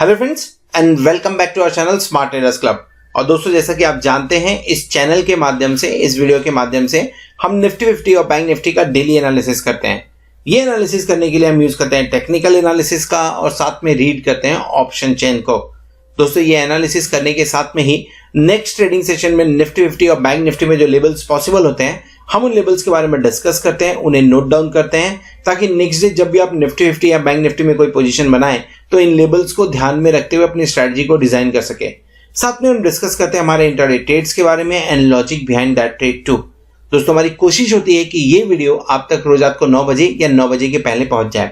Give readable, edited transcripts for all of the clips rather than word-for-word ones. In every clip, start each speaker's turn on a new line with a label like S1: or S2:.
S1: Hello friends and welcome back to our channel smart traders club. और दोस्तों, जैसा कि आप जानते हैं, इस चैनल के माध्यम से, इस वीडियो के माध्यम से हम निफ्टी 50 और बैंक निफ्टी का डेली एनालिसिस करते हैं। ये एनालिसिस करने के लिए हम यूज करते हैं टेक्निकल एनालिसिस का और साथ में रीड करते हैं ऑप्शन चेन को। दोस्तों, ये एनालिसिस करने के साथ में ही नेक्स्ट ट्रेडिंग सेशन में निफ्टी 50 और बैंक निफ्टी में जो लेवल्स पॉसिबल होते हैं, हम उन लेवल्स के बारे में डिस्कस करते हैं, उन्हें नोट डाउन करते हैं, ताकि नेक्स्ट डे जब भी आप निफ्टी 50 या बैंक निफ्टी में कोई पोजीशन बनाएं तो इन लेवल्स को ध्यान में रखते हुए अपनी स्ट्रेटजी को डिजाइन कर सके। साथ में हम डिस्कस करते हैं हमारे इंट्राडे ट्रेड्स के बारे में and logic behind that trade too. दोस्तों, हमारी कोशिश होती है कि ये वीडियो आप तक रोज रात को 9 बजे या 9 बजे के पहले पहुंच जाए।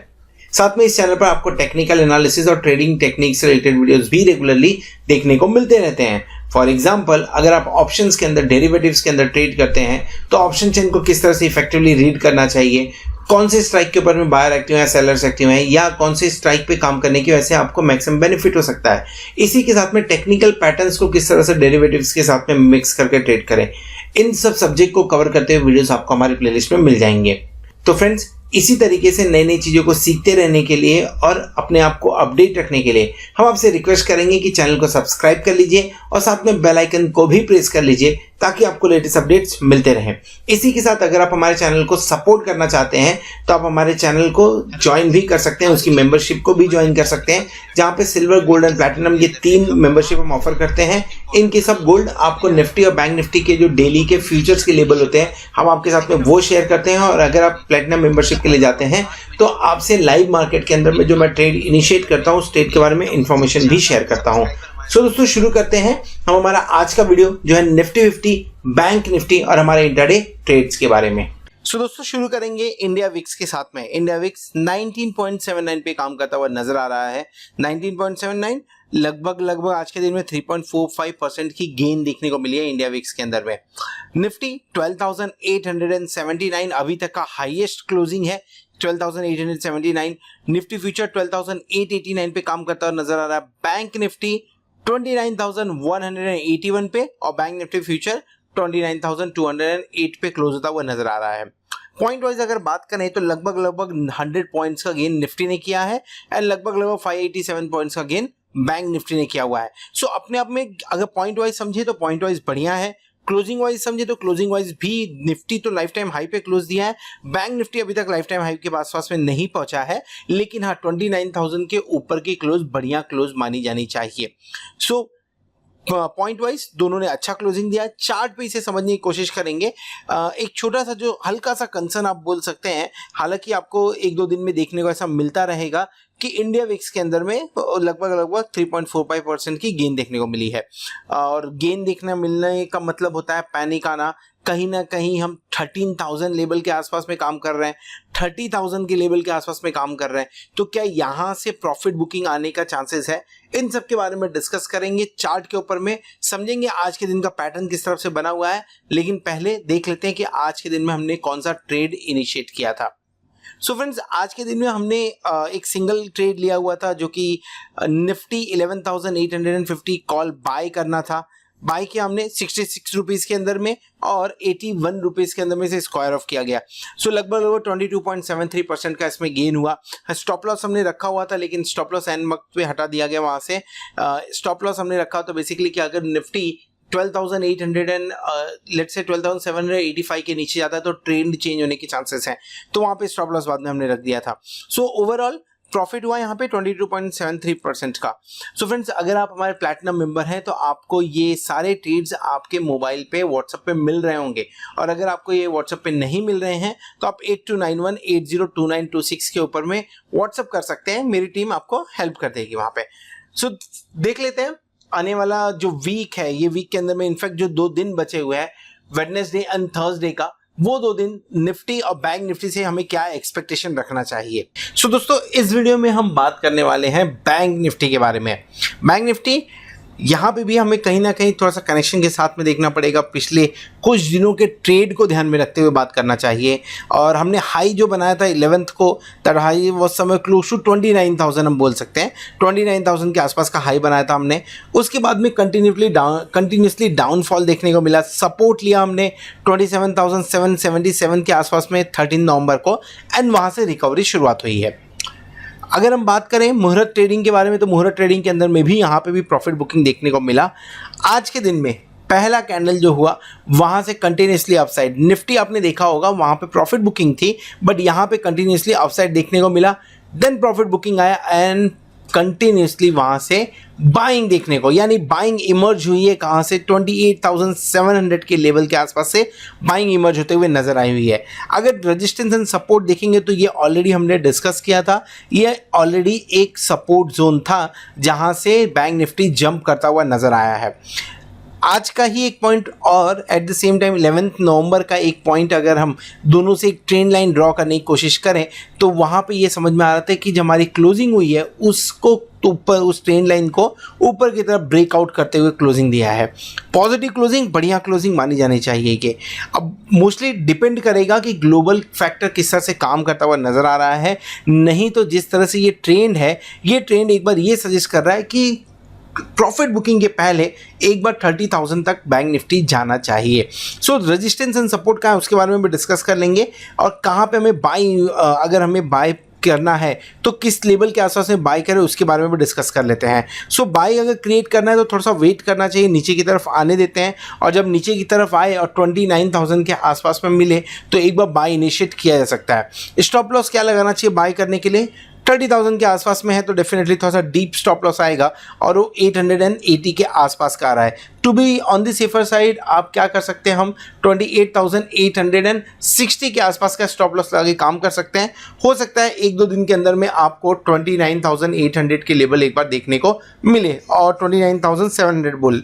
S1: साथ में इस चैनल पर आपको टेक्निकल एनालिसिस और ट्रेडिंग टेक्निक से रिलेटेड वीडियोस भी रेगुलरली देखने को मिलते रहते हैं। फॉर एग्जांपल, अगर आप ऑप्शंस के अंदर, डेरिवेटिव्स के अंदर ट्रेड करते हैं तो ऑप्शन चेन को किस तरह से इफेक्टिवली रीड करना चाहिए, कौन से स्ट्राइक के ऊपर में बायर एक्टिव है, सेलर्स एक्टिव हैं, या कौन से स्ट्राइक पे काम करने की वजह से आपको मैक्सिमम बेनिफिट हो सकता है। इसी के साथ में टेक्निकल पैटर्न्स को किस तरह से डेरिवेटिव्स के साथ में मिक्स करके ट्रेड करें, इन सब सब्जेक्ट को कवर करते हुए वीडियोस आपको हमारी प्लेलिस्ट में मिल जाएंगे। तो फ्रेंड्स, इसी तरीके से नई नई चीजों को सीखते रहने के लिए और अपने आप को अपडेट रखने के लिए हम आपसे रिक्वेस्ट करेंगे कि चैनल को सब्सक्राइब कर लीजिए और साथ में बेल आइकन को भी प्रेस कर लीजिए ताकि आपको लेटेस्ट अपडेट्स मिलते रहें। इसी के साथ अगर आप हमारे चैनल को सपोर्ट करना चाहते हैं तो आप हमारे चैनल को ज्वाइन भी कर सकते हैं, उसकी मेंबरशिप को भी ज्वाइन कर सकते हैं, जहां पे सिल्वर, गोल्ड एंड प्लैटिनम ये 3 मेंबरशिप हम ऑफर करते हैं। इनके सब गोल्ड आपको निफ्टी और बैंक निफ्टी के जो डेली के फ्यूचर्स के लेवल होते हैं, हम आपके साथ में वो शेयर करते हैं। और अगर आप प्लैटिनम मेंबरशिप के लिए जाते हैं तो आपसे लाइव मार्केट के अंदर में जो मैं ट्रेड इनिशिएट करता हूँ, उस ट्रेड के बारे में इंफॉर्मेशन भी शेयर करता हूँ। सो दोस्तों, शुरू करते हैं हम हमारा आज का वीडियो जो है निफ्टी 50, बैंक निफ्टी और हमारे इंट्राडे ट्रेड्स के बारे में। सो दोस्तों, शुरू करेंगे इंडिया विक्स के साथ में। इंडिया विक्स 19.79 पे काम करता हुआ नजर आ रहा है। 19.79 लगभग आज के दिन में 3.45% की गेन देखने को मिली है इंडिया विक्स के अंदर में। निफ्टी 12,879 अभी तक का हाईएस्ट क्लोजिंग है, 12,879। निफ्टी फ्यूचर 12,889 पे काम करता हुआ नजर आ रहा है। बैंक निफ्टी 29,181 पे और बैंक निफ्टी फ्यूचर 29,208 पे क्लोज होता हुआ नजर आ रहा है। पॉइंट वाइज अगर बात करें तो लगभग 100 पॉइंट्स का गेन निफ्टी ने किया है एंड लगभग 587 पॉइंट्स का गेन बैंक निफ्टी ने किया हुआ है। सो अपने आप में अगर पॉइंट वाइज समझे तो पॉइंट वाइज बढ़िया है, क्लोजिंग वाइज समझे तो क्लोजिंग वाइज भी निफ्टी तो लाइफ टाइम हाई पे क्लोज दिया है। बैंक निफ्टी अभी तक लाइफ टाइम हाई के आसपास में नहीं पहुंचा है, लेकिन हाँ 29,000 के ऊपर की क्लोज बढ़िया क्लोज मानी जानी चाहिए। सो पॉइंट वाइज दोनों ने अच्छा क्लोजिंग दिया। चार्ट पे इसे समझने की कोशिश करेंगे। एक छोटा सा जो हल्का सा कंसर्न आप बोल सकते हैं, हालांकि आपको 1-2 दिन में देखने को ऐसा मिलता रहेगा कि इंडिया विक्स के अंदर में लगभग 3.45% की गेन देखने को मिली है। और गेन देखने मिलने का मतलब होता है पैनिक आना। कहीं ना कहीं हम 13,000 लेवल के आसपास में काम कर रहे हैं, 30,000 के लेवल के आसपास में काम कर रहे हैं, तो क्या यहाँ से प्रॉफिट बुकिंग आने का चांसेस है? इन सब के बारे में डिस्कस करेंगे। चार्ट के ऊपर में समझेंगे आज के दिन का पैटर्न किस तरफ से बना हुआ है, लेकिन पहले देख लेते हैं कि आज के दिन में हमने कौन सा ट्रेड इनिशिएट किया था। सो फ्रेंड्स, आज के दिन में हमने एक सिंगल ट्रेड लिया हुआ था जो कि निफ्टी 11,850 कॉल बाय करना था। बाय किया हमने 66 रुपीज के अंदर में और 81 रुपीज के अंदर में से स्क्वायर ऑफ किया गया। सो लगभग 22.73% का इसमें गेन हुआ। स्टॉप लॉस हमने रखा हुआ था, लेकिन स्टॉप लॉस एंड वक्त पे हटा दिया गया वहां से। स्टॉप लॉस हमने रखा तो बेसिकली कि अगर निफ्टी 12,800 एंड लेट्स से 12,785 के नीचे जाता है तो ट्रेंड चेंज होने के चांसेस हैं, तो वहां पे स्टॉप लॉस बाद में हमने रख दिया था। सो ओवरऑल प्रॉफिट हुआ यहाँ पे 22.73% का। सो फ्रेंड्स, अगर आप हमारे प्लैटिनम मेंबर हैं तो आपको ये सारे ट्रेड्स आपके मोबाइल पे व्हाट्सएप पे मिल रहे होंगे, और अगर आपको ये व्हाट्सएप पे नहीं मिल रहे हैं तो आप 8291802926 के ऊपर में व्हाट्सएप कर सकते हैं। मेरी टीम आपको हेल्प कर देगी वहां पे। सो देख लेते हैं आने वाला जो वीक है, ये वीक के अंदर में इनफैक्ट जो 2 दिन बचे हुए हैं, वेडनेसडे एंड थर्सडे का, वो 2 दिन निफ्टी और बैंक निफ्टी से हमें क्या एक्सपेक्टेशन रखना चाहिए। सो दोस्तों, इस वीडियो में हम बात करने वाले हैं बैंक निफ्टी के बारे में। बैंक निफ्टी यहाँ पे भी हमें कहीं ना कहीं थोड़ा सा कनेक्शन के साथ में देखना पड़ेगा। पिछले कुछ दिनों के ट्रेड को ध्यान में रखते हुए बात करना चाहिए। और हमने हाई जो बनाया था 11th को, तब हाई वो समय क्लोज टू 29,000 हम बोल सकते हैं, 29,000 के आसपास का हाई बनाया था हमने। उसके बाद में कंटिन्यूसली डाउनफॉल देखने को मिला। सपोर्ट लिया हमने 27,777 के आसपास में 13 नवंबर को, एंड वहाँ से रिकवरी शुरुआत हुई है। अगर हम बात करें मुहूर्त ट्रेडिंग के बारे में, तो मुहूर्त ट्रेडिंग के अंदर में भी यहाँ पे भी प्रॉफिट बुकिंग देखने को मिला। आज के दिन में पहला कैंडल जो हुआ वहाँ से कंटिन्यूसली अपसाइड, निफ्टी आपने देखा होगा वहाँ पे प्रॉफिट बुकिंग थी, बट यहाँ पे कंटिन्यूसली अपसाइड देखने को मिला। देन प्रॉफिट बुकिंग आया एंड कंटिन्यूसली वहाँ से बाइंग देखने को, यानी बाइंग इमर्ज हुई है कहाँ से, 28,700 के लेवल के आसपास से बाइंग इमर्ज होते हुए नजर आई हुई है। अगर रेजिस्टेंस एंड सपोर्ट देखेंगे तो ये ऑलरेडी हमने डिस्कस किया था, ये ऑलरेडी एक सपोर्ट जोन था जहाँ से बैंक निफ्टी जंप करता हुआ नजर आया है। आज का ही एक पॉइंट और एट द सेम टाइम 11 नवंबर का एक पॉइंट अगर हम दोनों से एक ट्रेंड लाइन ड्रॉ करने की कोशिश करें तो वहाँ पे ये समझ में आ रहा था कि जब हमारी क्लोजिंग हुई है उसको ऊपर, उस ट्रेंड लाइन को ऊपर की तरफ ब्रेकआउट करते हुए क्लोजिंग दिया है। पॉजिटिव क्लोजिंग, बढ़िया क्लोजिंग मानी जानी चाहिए। कि अब मोस्टली डिपेंड करेगा कि ग्लोबल फैक्टर किस तरह से काम करता हुआ नज़र आ रहा है, नहीं तो जिस तरह से ये ट्रेंड है, ये ट्रेंड एक बार ये सजेस्ट कर रहा है कि प्रॉफिट बुकिंग के पहले एक बार 30,000 तक बैंक निफ्टी जाना चाहिए। सो रेजिस्टेंस एंड सपोर्ट का है उसके बारे में भी डिस्कस कर लेंगे, और कहाँ पे हमें बाई, अगर हमें बाय करना है तो किस लेवल के आसपास में बाय करें उसके बारे में भी डिस्कस कर लेते हैं। सो बाय अगर क्रिएट करना है तो थोड़ा सा वेट करना चाहिए, नीचे की तरफ आने देते हैं, और जब नीचे की तरफ आए और 29,000 के आसपास में मिले तो एक बार बाय इनिशिएट किया जा सकता है। स्टॉप लॉस क्या लगाना चाहिए बाय करने के लिए, 30,000 के आसपास में है तो डेफिनेटली थोड़ा सा डीप स्टॉप लॉस आएगा, और वो 880 के आसपास का आ रहा है। To be on the safer side आप क्या कर सकते हैं, हम 28,860 के आसपास का स्टॉप लॉस लगा के काम कर सकते हैं। हो सकता है एक दो दिन के अंदर में आपको 29,800 के लेवल एक बार देखने को मिले, और 29,700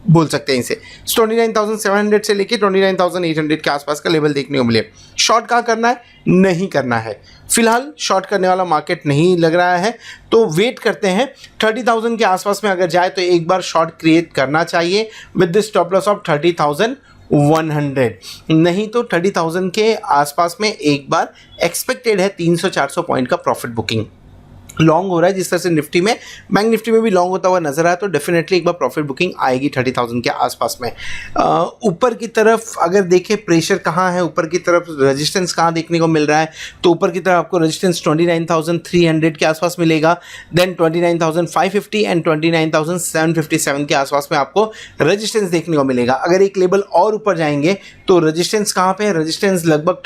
S1: बोल सकते हैं इसे। 29,700 से लेके 29,800 के आसपास का लेवल देखने को मिले। शॉर्ट कहाँ करना है, नहीं करना है, फिलहाल शॉर्ट करने वाला मार्केट नहीं लग रहा है, तो वेट करते हैं। 30,000 के आसपास में अगर जाए तो एक बार शॉर्ट क्रिएट करना चाहिए with the stop loss of 30,100, नहीं तो 30,000 के आसपास में एक बार एक्सपेक्टेड है 300-400 पॉइंट का प्रॉफिट बुकिंग। लॉन्ग हो रहा है जिस तरह से निफ्टी में, बैंक निफ्टी में भी लॉन्ग होता हुआ नजर आया, तो डेफिनेटली एक बार प्रॉफिट बुकिंग आएगी 30,000 के आसपास में। ऊपर की तरफ अगर देखें प्रेशर कहाँ है, ऊपर की तरफ रेजिस्टेंस कहाँ देखने को मिल रहा है, तो ऊपर की तरफ आपको रेजिस्टेंस 29,300 के आसपास मिलेगा, देन 29,550 एंड 29,757 के आसपास में आपको रेजिस्टेंस देखने को मिलेगा। अगर एक लेवल और ऊपर जाएंगे तो रेजिस्टेंस कहाँ पे है, रेजिस्टेंस लगभग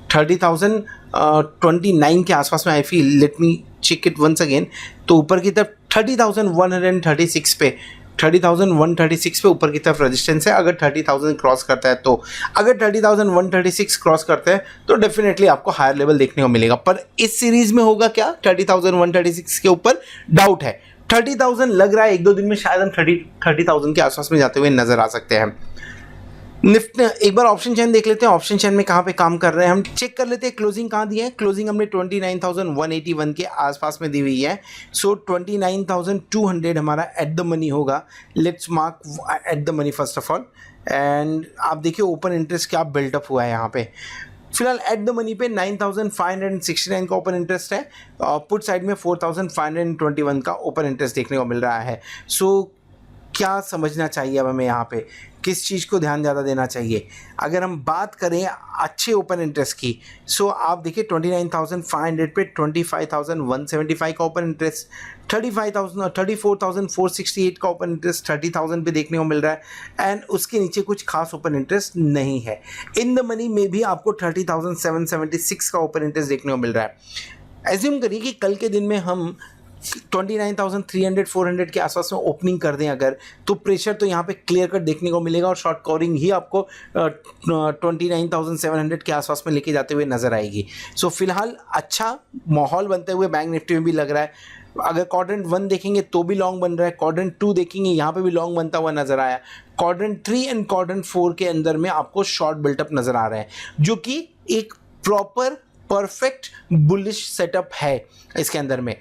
S1: 30,029 के आसपास में, I feel, let me check it once again. तो ऊपर की तरफ 30,136 पे, 30,136 पे ऊपर की तरफ रेजिस्टेंस है। अगर 30,000 क्रॉस करता है तो, अगर 30,136 क्रॉस करता है तो डेफिनेटली आपको हायर लेवल देखने को मिलेगा। पर इस सीरीज में होगा क्या, 30,136 के ऊपर डाउट है। 30,000 लग रहा है एक दो दिन में शायद हम 30,000 के आसपास में जाते हुए नजर आ सकते हैं। निफ्टी एक बार ऑप्शन चेन देख लेते हैं, ऑप्शन चेन में कहाँ पे काम कर रहे हैं हम चेक कर लेते हैं। क्लोजिंग कहाँ दी है, क्लोजिंग हमने 29,181 के आसपास में दी हुई है। सो 29,200 हमारा एट द मनी होगा। Let's mark at the money first of all, and आप देखिए ओपन इंटरेस्ट क्या बिल्टअप हुआ है यहाँ पे। फिलहाल एट द मनी पे 9,569 का ओपन इंटरेस्ट है, पुट साइड में 4,521 का ओपन इंटरेस्ट देखने को मिल रहा है। सो क्या समझना चाहिए अब हमें यहाँ पे, किस चीज़ को ध्यान ज़्यादा देना चाहिए। अगर हम बात करें अच्छे ओपन इंटरेस्ट की, सो आप देखिए 29,500 पे 25,175 का ओपन इंटरेस्ट, 34,468 का ओपन इंटरेस्ट 30,000 पे देखने को मिल रहा है, एंड उसके नीचे कुछ खास ओपन इंटरेस्ट नहीं है। इन द मनी में भी आपको 30,776 का ओपन इंटरेस्ट देखने को मिल रहा है। एज्यूम करिए कि कल के दिन में हम 29,300-400 के आसपास में ओपनिंग कर दें अगर, तो प्रेशर तो यहाँ पे क्लियर कट देखने को मिलेगा, और शॉर्ट कवरिंग ही आपको 29,700 के आसपास में लेके जाते हुए नजर आएगी। सो फिलहाल अच्छा माहौल बनते हुए बैंक निफ्टी में भी लग रहा है। अगर क्वाड्रेंट 1 देखेंगे तो भी लॉन्ग बन रहा है, क्वाड्रेंट 2 देखेंगे यहाँ पे भी लॉन्ग बनता हुआ नजर आया, क्वाड्रेंट 3 एंड क्वाड्रेंट 4 के अंदर में आपको शॉर्ट बिल्टअप नजर आ रहे हैं, जो कि एक प्रॉपर परफेक्ट बुलिश सेटअप है इसके अंदर में।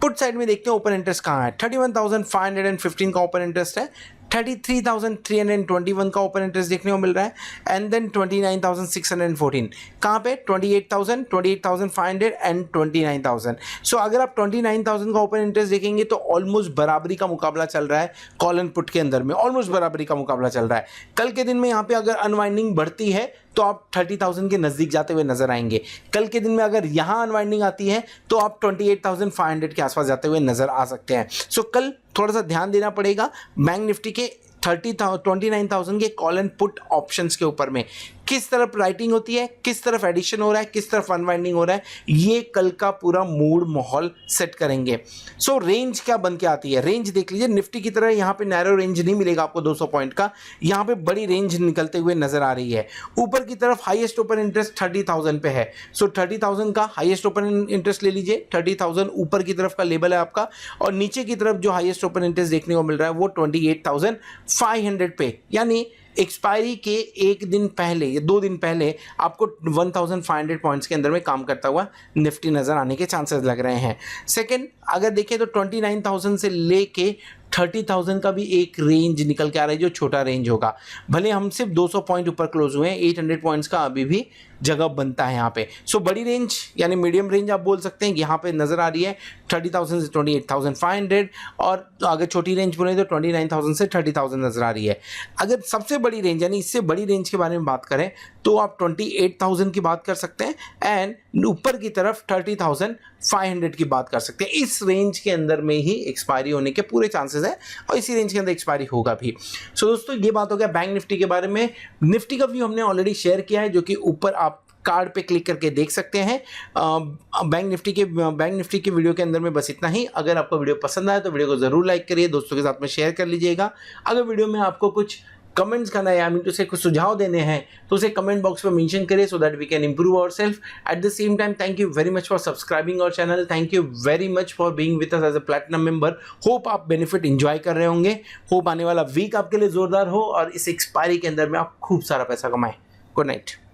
S1: पुट साइड में देखते हैं ओपन इंटरेस्ट कहाँ है, 31,515 का ओपन इंटरेस्ट है, 33,321 का ओपन इंटरेस्ट देखने को मिल रहा है, एंड देन 29,614 कहाँ पे, 28,000, 28,500 एंड 29,000। सो अगर आप 29,000 का ओपन इंटरेस्ट देखेंगे तो ऑलमोस्ट बराबरी का मुकाबला चल रहा है कॉल एंड पुट के अंदर में, ऑलमोस्ट बराबरी का मुकाबला चल रहा है। कल के दिन में यहाँ पे अगर अनवाइंडिंग बढ़ती है तो आप 30,000 के नज़दीक जाते हुए नजर आएंगे। कल के दिन में अगर यहाँ अनवाइंडिंग आती है तो आप 28,500 के आसपास जाते हुए नजर आ सकते हैं। सो कल थोड़ा सा ध्यान देना पड़ेगा बैंक निफ्टी के 29,000 के कॉल एंड पुट ऑप्शंस के ऊपर में किस तरफ राइटिंग होती है, किस तरफ एडिशन हो रहा है, किस तरफ अनवाइंडिंग हो रहा है, ये कल का पूरा मूड माहौल सेट करेंगे। सो रेंज क्या बन के आती है, रेंज देख लीजिए। निफ्टी की तरह यहाँ पे नैरो रेंज नहीं मिलेगा आपको 200 पॉइंट का, यहाँ पे बड़ी रेंज निकलते हुए नजर आ रही है। ऊपर की तरफ हाईएस्ट ओपन इंटरेस्ट 30,000 पे है। सो 30,000 का हाईएस्ट ओपन इंटरेस्ट ले लीजिए, 30,000 ऊपर की तरफ का लेवल है आपका, और नीचे की तरफ जो हाईएस्ट ओपन इंटरेस्ट देखने को मिल रहा है वो 28,500 पे, यानी एक्सपायरी के एक दिन पहले या 2 दिन पहले आपको 1,500 पॉइंट्स के अंदर में काम करता हुआ निफ्टी नजर आने के चांसेस लग रहे हैं। सेकंड, अगर देखें तो 29,000 से लेके 30,000 का भी एक रेंज निकल के आ रहा है जो छोटा रेंज होगा। भले हम सिर्फ 200 पॉइंट ऊपर क्लोज हुए हैं, 800 पॉइंट्स का अभी भी जगह बनता है यहाँ पे। सो बड़ी रेंज यानी मीडियम रेंज आप बोल सकते हैं यहाँ पे नजर आ रही है 30,000 से 28,500, और अगर छोटी रेंज बोले तो 29,000 से 30,000 नजर आ रही है। अगर सबसे बड़ी रेंज यानी इससे बड़ी रेंज के बारे में बात करें तो आप 28,000 की बात कर सकते हैं, एंड ऊपर की तरफ 30,500 की बात कर सकते हैं। इस रेंज के अंदर में ही एक्सपायरी होने के पूरे चांसेस है, और इसी रेंज के अंदर एक्सपायरी होगा भी। सो दोस्तों, ये बात हो गया बैंक निफ्टी के बारे में। निफ्टी का व्यू हमने ऑलरेडी शेयर किया है, जो कि ऊपर आप कार्ड पे क्लिक करके देख सकते हैं। बैंक निफ्टी के वीडियो के अंदर में बस इतना ही। अगर आपको वीडियो पसंद आए तो वीडियो को जरूर लाइक करिए, दोस्तों के साथ में शेयर कर लीजिएगा। अगर वीडियो में आपको कुछ कमेंट्स करना है, आई मीन टू से कुछ सुझाव देने हैं, तो उसे कमेंट बॉक्स में मेंशन करिए, so that we can improve ourself. At the same time, thank you very much for subscribing our channel, thank you very much for being with us as a platinum member. Hope आप benefit enjoy कर रहे होंगे। Hope आने वाला week आपके लिए जोरदार हो और इस एक्सपायरी के अंदर में आप खूब सारा पैसा कमाएं। Good night.